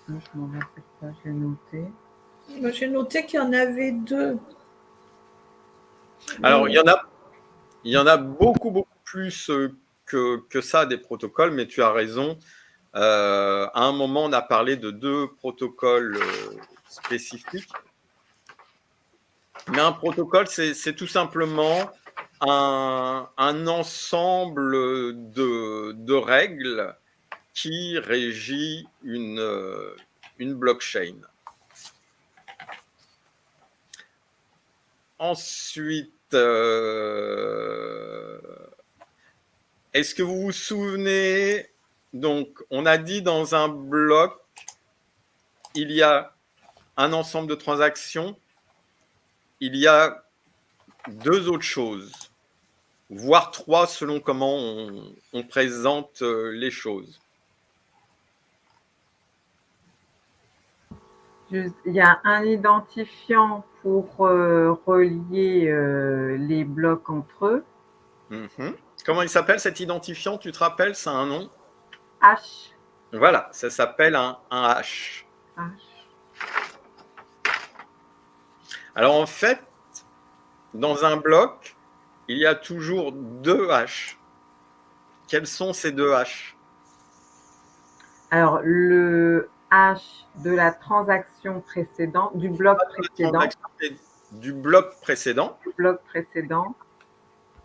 Je m'en rappelle pas, j'ai noté. Moi, j'ai noté qu'il y en avait deux. Alors, il y en a beaucoup, beaucoup plus que ça, des protocoles, mais tu as raison. À un moment, on a parlé de deux protocoles spécifiques. Mais un protocole, c'est tout simplement un ensemble de règles qui régit une blockchain. Ensuite, est-ce que vous vous souvenez, donc on a dit dans un bloc, il y a un ensemble de transactions, il y a deux autres choses, voire trois selon comment on présente les choses. Il y a un identifiant pour relier les blocs entre eux. Mhm. Comment il s'appelle cet identifiant? Tu te rappelles? C'est un nom? H. Voilà, ça s'appelle un hash. H. Alors en fait, dans un bloc, il y a toujours deux haches. Quels sont ces deux haches? Alors, le H de la transaction précédente, du bloc précédent, Du bloc précédent.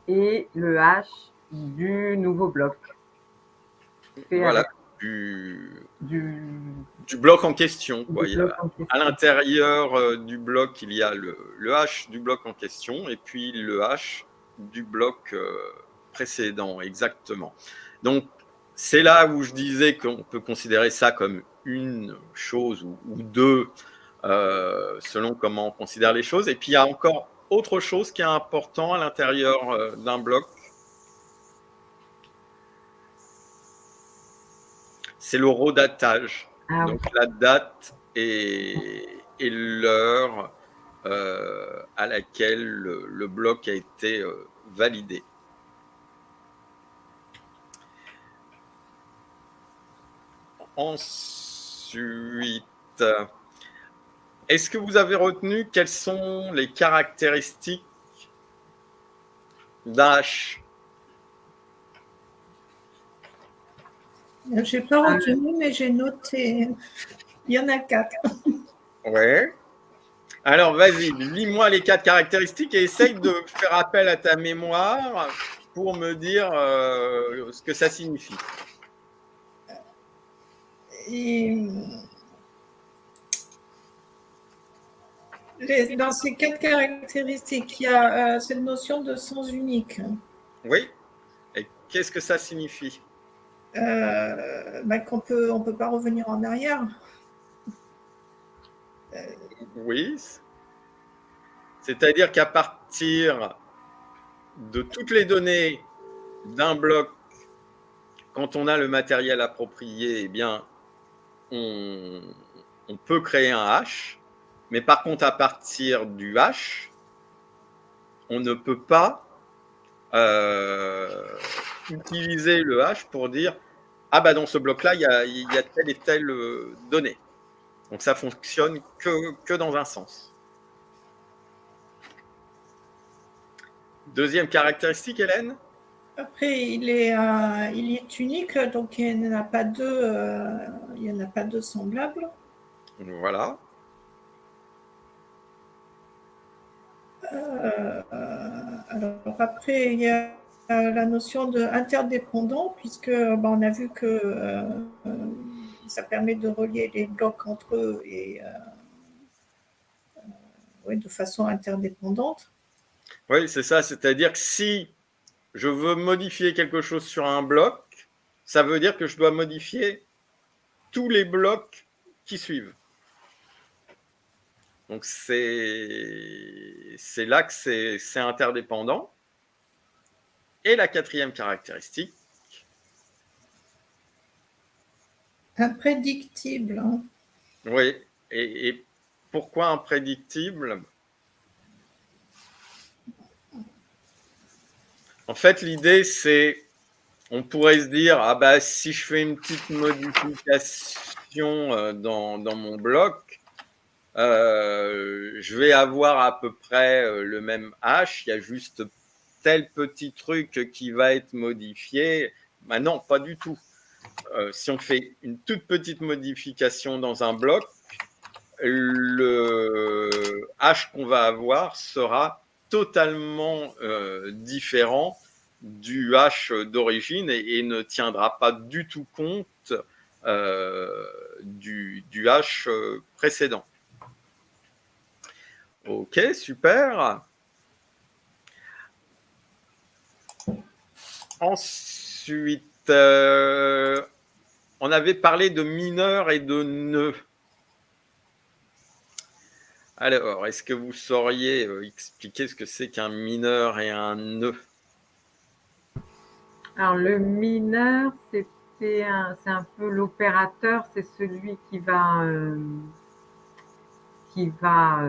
Et le H du nouveau bloc. Voilà, du bloc en question. Quoi. À l'intérieur du bloc, il y a le hash du bloc en question et puis le hash du bloc précédent, exactement. Donc, c'est là où je disais qu'on peut considérer ça comme une chose ou deux, selon comment on considère les choses. Et puis, il y a encore autre chose qui est important à l'intérieur d'un bloc. C'est l'horodatage. Donc, la date et l'heure à laquelle le bloc a été validé. Ensuite, est-ce que vous avez retenu quelles sont les caractéristiques d'un hash? Je n'ai pas retenu, mais j'ai noté. Il y en a 4. Ouais. Alors, vas-y, lis-moi les 4 caractéristiques et essaye de faire appel à ta mémoire pour me dire ce que ça signifie. Dans ces 4 caractéristiques, il y a cette notion de sens unique. Oui. Et qu'est-ce que ça signifie? Qu'on on peut pas revenir en arrière. Oui. C'est-à-dire qu'à partir de toutes les données d'un bloc, quand on a le matériel approprié, eh bien, on peut créer un hash. Mais par contre, à partir du hash, on ne peut pas utiliser le hash pour dire ah bah dans ce bloc-là, il y a telle et telle donnée. Donc ça fonctionne que dans un sens. Deuxième caractéristique, Hélène? Après, il est unique, donc il n'y en a pas deux semblables. Voilà. Alors après, il y a la notion d'interdépendant, puisque on a vu que ça permet de relier les blocs entre eux et de façon interdépendante. Oui, c'est ça. C'est-à-dire que si je veux modifier quelque chose sur un bloc, ça veut dire que je dois modifier tous les blocs qui suivent. Donc c'est là que c'est interdépendant. Et la quatrième caractéristique? Imprédictible. Hein. Oui. Et pourquoi imprédictible? En fait, l'idée, c'est, on pourrait se dire, ah bah si je fais une petite modification dans mon bloc, je vais avoir à peu près le même hash, il y a juste tel petit truc qui va être modifié. Ben non, pas du tout. Si on fait une toute petite modification dans un bloc, le hash qu'on va avoir sera totalement différent du hash d'origine et ne tiendra pas du tout compte du hash précédent. Ok, super. Ensuite, on avait parlé de mineurs et de nœuds. Alors, est-ce que vous sauriez expliquer ce que c'est qu'un mineur et un nœud? Alors, le mineur, c'est un peu l'opérateur, c'est celui qui va qui va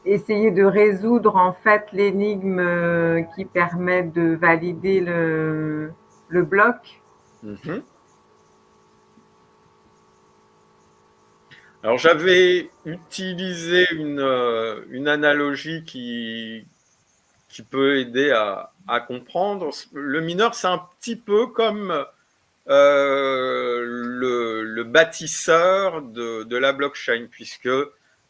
essayer de résoudre en fait l'énigme qui permet de valider le bloc. Mhm. Alors, j'avais utilisé une analogie qui peut aider à comprendre. Le mineur, c'est un petit peu comme le bâtisseur de la blockchain, puisque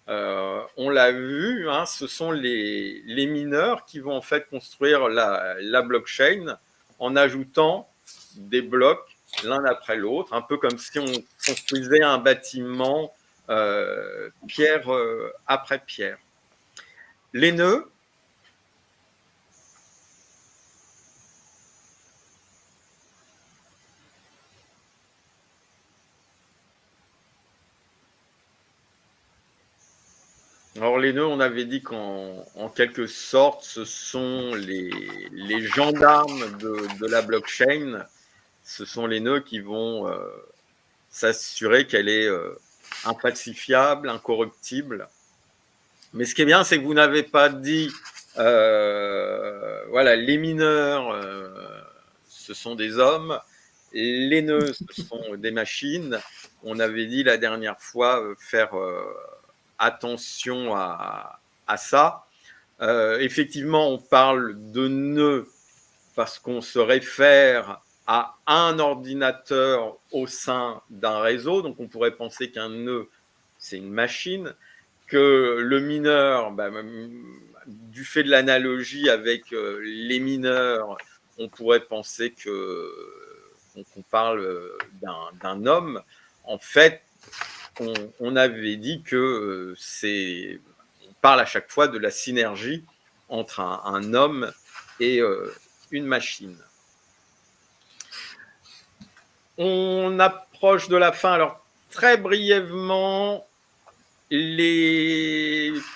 on l'a vu, hein, ce sont les mineurs qui vont en fait construire la blockchain en ajoutant des blocs l'un après l'autre, un peu comme si on construisait un bâtiment pierre après pierre. Les nœuds, alors les nœuds, on avait dit qu'en quelque sorte, ce sont les gendarmes de la blockchain. Ce sont les nœuds qui vont s'assurer qu'elle est infalsifiable, incorruptible. Mais ce qui est bien, c'est que vous n'avez pas dit, voilà, les mineurs, ce sont des hommes, les nœuds, ce sont des machines. On avait dit la dernière fois faire attention à ça. Effectivement, on parle de nœuds parce qu'on se réfère à un ordinateur au sein d'un réseau. Donc, on pourrait penser qu'un nœud, c'est une machine, que le mineur, du fait de l'analogie avec les mineurs, on pourrait penser qu'on parle d'un homme. En fait, on avait dit que on parle à chaque fois de la synergie entre un homme et une machine. On approche de la fin. Alors, très brièvement,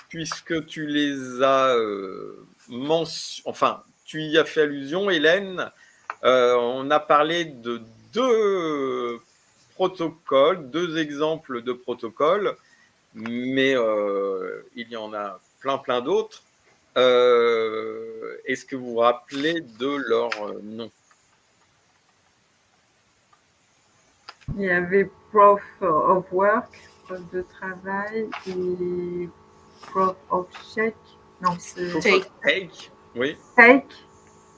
puisque tu les as enfin, tu y as fait allusion, Hélène, on a parlé de deux protocoles, deux exemples de protocoles, mais il y en a plein d'autres. Est-ce que vous vous rappelez de leur nom? Il y avait Proof of Work, preuve de travail, et Proof of Stake. Non, Stake. Oui. Stake.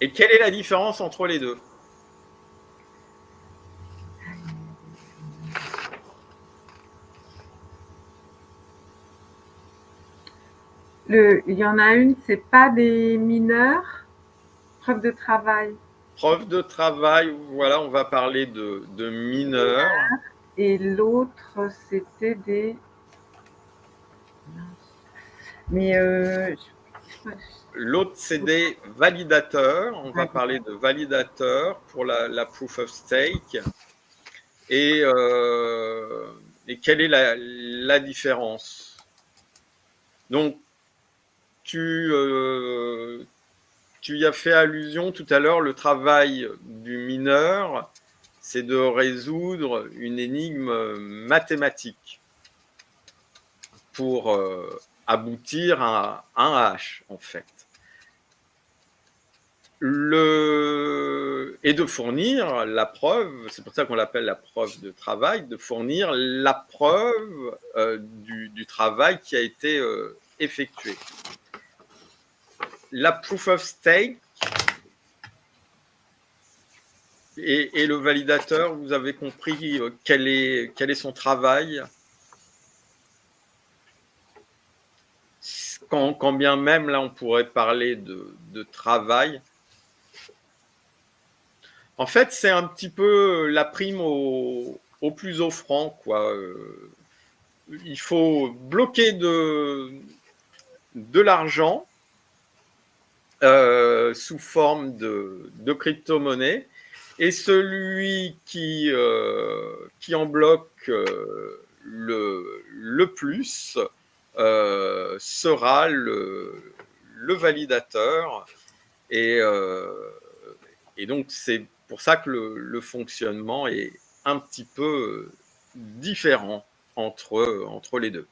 Et quelle est la différence entre les deux? Il y en a une, c'est pas des mineurs. Preuve de travail. Preuve de travail, voilà, on va parler de mineurs. Et l'autre, c'était des... Mais l'autre, c'est des validateurs. On va parler de validateurs pour la proof of stake. Et quelle est la différence? Donc, tu y as fait allusion tout à l'heure, le travail du mineur, c'est de résoudre une énigme mathématique pour aboutir à un hash, en fait. Et de fournir la preuve, c'est pour ça qu'on l'appelle la preuve de travail, de fournir la preuve du travail qui a été effectué. La proof of stake et le validateur, vous avez compris quel est son travail, quand bien même là on pourrait parler de travail. En fait, c'est un petit peu la prime au plus offrant, quoi. Il faut bloquer de l'argent sous forme de crypto-monnaie, et celui qui en bloque le plus sera le validateur. Et donc, c'est pour ça que le fonctionnement est un petit peu différents entre les deux.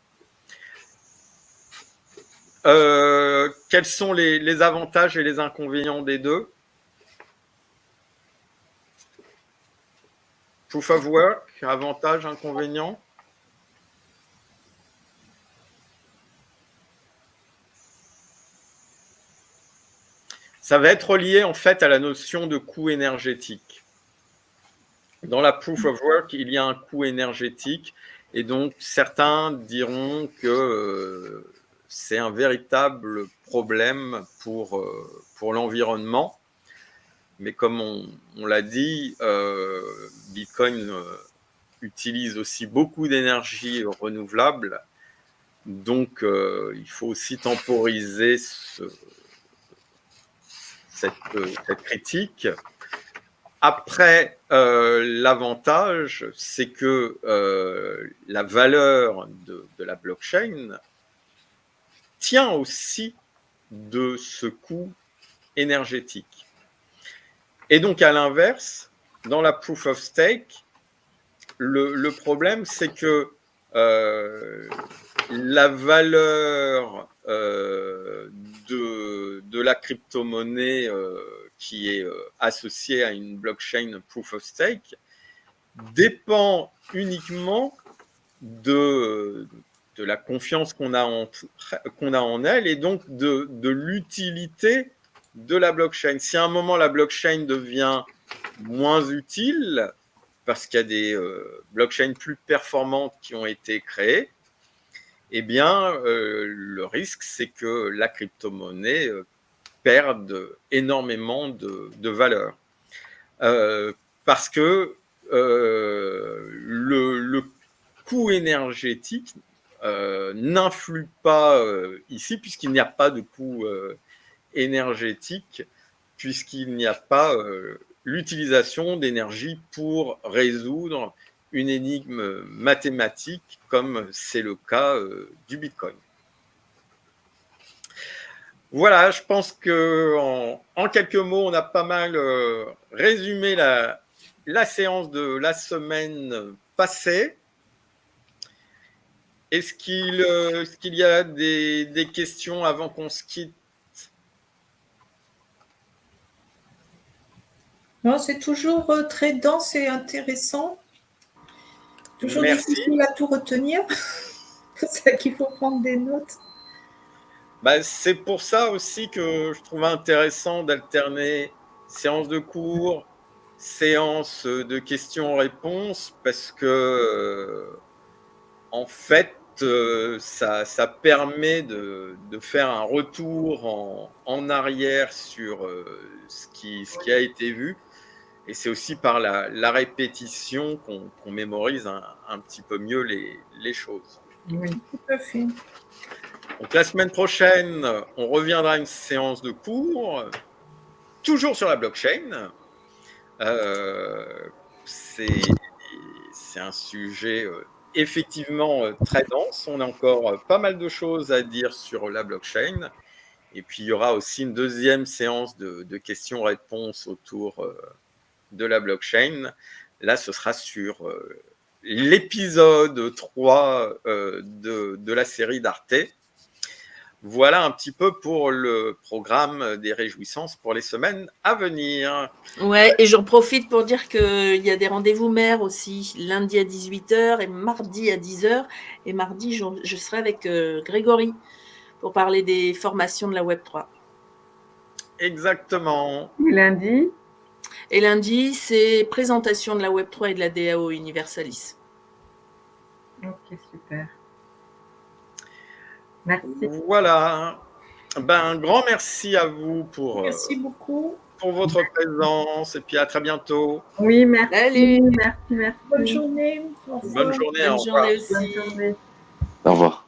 Quels sont les avantages et les inconvénients des deux? Proof of work, avantages, inconvénients? Ça va être lié en fait à la notion de coût énergétique. Dans la proof of work, il y a un coût énergétique et donc certains diront que c'est un véritable problème pour l'environnement. Mais comme on l'a dit, Bitcoin utilise aussi beaucoup d'énergie renouvelable. Donc, il faut aussi temporiser cette critique. Après, l'avantage, c'est que la valeur de la blockchain tient aussi de ce coût énergétique. Et donc, à l'inverse, dans la proof of stake, le problème, c'est que la valeur de la crypto-monnaie qui est associée à une blockchain proof of stake dépend uniquement de la confiance qu'on a en elle et donc de l'utilité de la blockchain. Si à un moment la blockchain devient moins utile, parce qu'il y a des blockchains plus performantes qui ont été créées, eh bien, le risque, c'est que la crypto-monnaie perde énormément de valeur. Parce que le coût énergétique n'influe pas ici, puisqu'il n'y a pas de coût énergétique, puisqu'il n'y a pas l'utilisation d'énergie pour résoudre une énigme mathématique comme c'est le cas du Bitcoin. Voilà, je pense qu'en quelques mots, on a pas mal résumé la séance de la semaine passée. Est-ce qu'il y a des questions avant qu'on se quitte? Non, c'est toujours très dense et intéressant. Toujours difficile à tout retenir. C'est ça qu'il faut prendre des notes. C'est pour ça aussi que je trouve intéressant d'alterner séance de cours, séance de questions-réponses, parce que en fait, ça permet de faire un retour en arrière sur ce qui a été vu. Et c'est aussi par la répétition qu'on mémorise un petit peu mieux les choses. Oui, tout à fait. Donc la semaine prochaine, on reviendra à une séance de cours, toujours sur la blockchain. C'est un sujet effectivement très dense. On a encore pas mal de choses à dire sur la blockchain. Et puis il y aura aussi une deuxième séance de questions-réponses autour de la blockchain. Là, ce sera sur l'épisode 3 de la série d'Arte. Voilà un petit peu pour le programme des réjouissances pour les semaines à venir. Ouais, et j'en profite pour dire qu'il y a des rendez-vous mères aussi, lundi à 18h et mardi à 10h. Et mardi, je serai avec Grégory pour parler des formations de la Web3. Exactement. Et lundi, Et lundi, c'est présentation de la Web3 et de la DAO Universalis. ok, super. Merci. Voilà. Un grand merci à vous Merci beaucoup. pour votre présence et puis à très bientôt. Oui, merci. Salut. Merci. Bonne journée. Au revoir. Bonne journée. Bonne au revoir. journée aussi. Bonne journée. Au revoir.